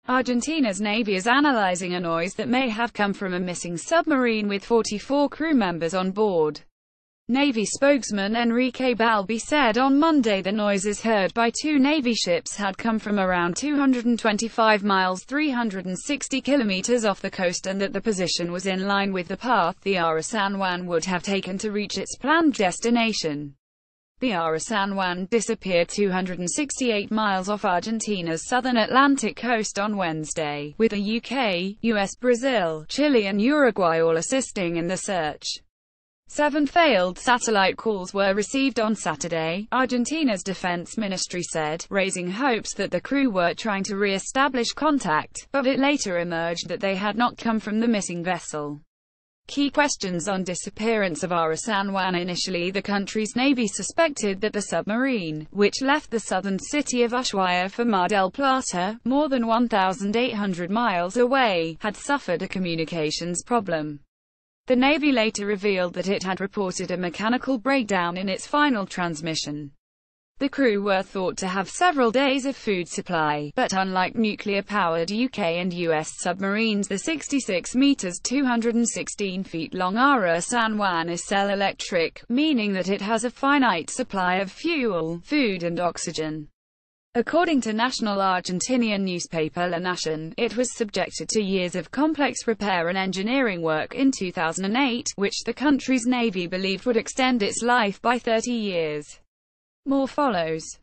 Argentina's Navy is analyzing a noise that may have come from a missing submarine with 44 crew members on board. Navy spokesman Enrique Balbi said on Monday the noises heard by two Navy ships had come from around 225 miles 360 kilometers off the coast and that the position was in line with the path the Ara San Juan would have taken to reach its planned destination. The Ara San Juan disappeared 268 miles off Argentina's southern Atlantic coast on Wednesday, with the UK, US, Brazil, Chile and Uruguay all assisting in the search. 7 failed satellite calls were received on Saturday, Argentina's defense ministry said, raising hopes that the crew were trying to re-establish contact, but it later emerged that they had not come from the missing vessel. Key questions on disappearance of Ara San Juan. Initially, the country's navy suspected that the submarine, which left the southern city of Ushuaia for Mar del Plata, more than 1,800 miles away, had suffered a communications problem. The Navy later revealed that it had reported a mechanical breakdown in its final transmission. The crew were thought to have several days of food supply, but unlike nuclear-powered UK and US submarines, the 66 meters (216 feet) long Ara San Juan is cell-electric, meaning that it has a finite supply of fuel, food and oxygen. According to national Argentinian newspaper La Nación, it was subjected to years of complex repair and engineering work in 2008, which the country's navy believed would extend its life by 30 years. More follows.